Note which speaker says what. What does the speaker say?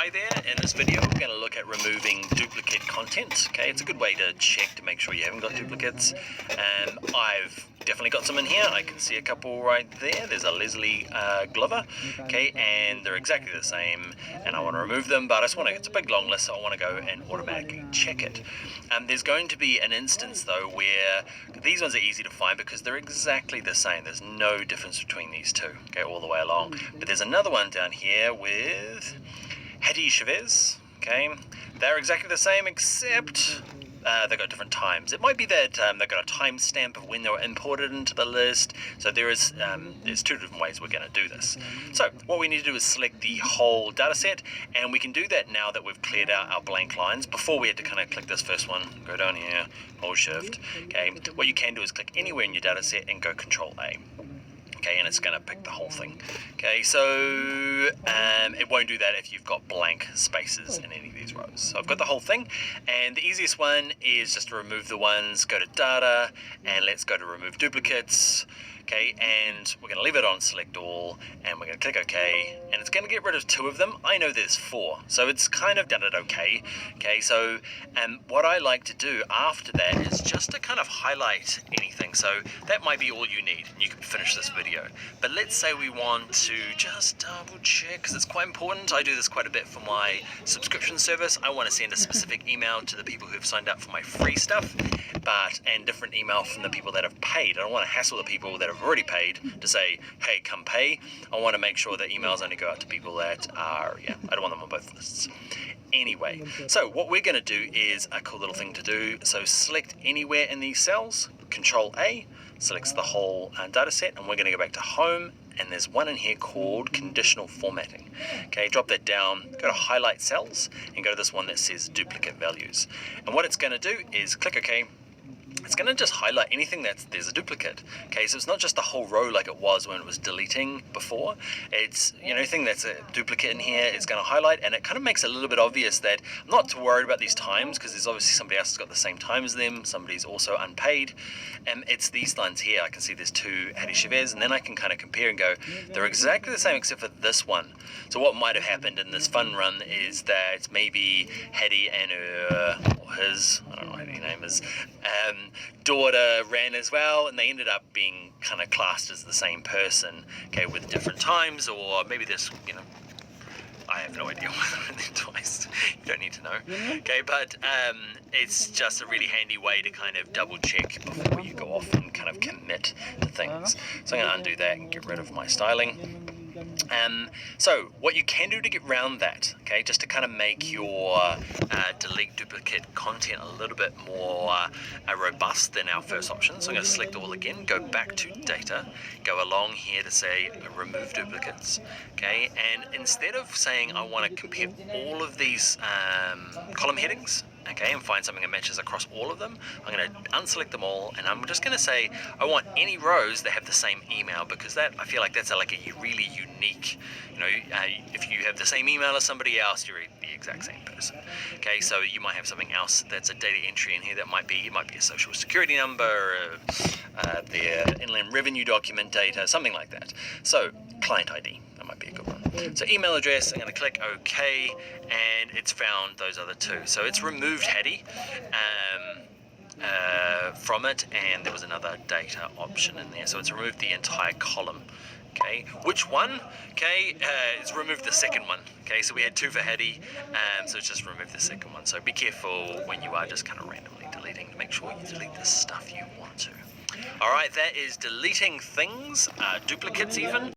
Speaker 1: Hi there, in this video we're going to look at removing duplicate content. Okay, it's a good way to check to make sure you haven't got duplicates. I've definitely got some in here. I can see a couple right there. There's a Leslie Glover, okay, and they're exactly the same, and I want to remove them, but I just want to, it's a big long list, so I want to go and automatically check it. There's going to be an instance though where these ones are easy to find because they're exactly the same. There's no difference between these two, okay, all the way along. But there's another one down here with Hetty Chavez, okay, they're exactly the same except they've got different times. It might be that they've got a timestamp of when they were imported into the list, so there's two different ways we're going to do this. So what we need to do is select the whole data set, and we can do that now that we've cleared out our blank lines. Before we had to kind of click this first one, go down here, hold shift, okay. What you can do is click anywhere in your data set and go Control A. Okay, and it's going to pick the whole thing. Okay, so it won't do that if you've got blank spaces in any of these rows. So I've got the whole thing, and the easiest one is just to remove the ones, go to Data, and let's go to Remove Duplicates. Okay, and we're going to leave it on Select All, and we're going to click OK, and it's going to get rid of 2 of them. I know there's 4, so it's kind of done it okay. Okay, so what I like to do after that is just to kind of highlight anything. So that might be all you need, and you can finish this video. But let's say we want to just double check, because it's quite important. I do this quite a bit for my subscription service. I want to send a specific email to the people who've signed up for my free stuff, and different email from the people that have paid. I don't want to hassle the people that have already paid to say, hey, come pay. I want to make sure that emails only go out to people that are, I don't want them on both lists. Anyway, so what we're going to do is a cool little thing to do. So select anywhere in these cells, Control A, selects the whole data set, and we're going to go back to Home, and there's one in here called Conditional Formatting. Okay, drop that down, go to Highlight Cells, and go to this one that says Duplicate Values. And what it's going to do is click OK. It's going to just highlight anything there's a duplicate. Okay, so it's not just the whole row like it was when it was deleting before. It's, anything that's a duplicate in here is going to highlight, and it kind of makes it a little bit obvious that I'm not too worried about these times, because there's obviously somebody else who's got the same time as them, somebody's also unpaid, and it's these lines here. I can see there's 2 Hetty Chavez, and then I can kind of compare and go, they're exactly the same except for this one. So what might have happened in this fun run is that maybe Hetty and her, or his, I don't know what her name is, daughter ran as well, and they ended up being kind of classed as the same person, okay, with different times, or maybe this, I have no idea whether they're twice. You don't need to know. Okay, but it's just a really handy way to kind of double check before you go off and kind of commit to things. So I'm going to undo that and get rid of my styling. So what you can do to get around that, okay, just to kind of make your delete duplicate content a little bit more robust than our first option. So I'm going to select all again, go back to Data, go along here to say Remove Duplicates, okay, and instead of saying I want to compare all of these column headings, okay, and find something that matches across all of them, I'm going to unselect them all, and I'm just going to say I want any rows that have the same email, because that, I feel like that's like a really unique, if you have the same email as somebody else, you're the exact same person. Okay, so you might have something else that's a data entry in here that might be a social security number, their inland revenue document data, something like that. So client ID, that might be a good one. So email address, I'm going to click OK, and it's found those other 2. So it's removed Hetty from it, and there was another data option in there. So it's removed the entire column. Okay, which one? Okay, it's removed the second one. Okay, so we had 2 for Hetty, so it's just removed the second one. So be careful when you are just kind of randomly deleting to make sure you delete the stuff you want to. Alright, that is deleting things, duplicates even.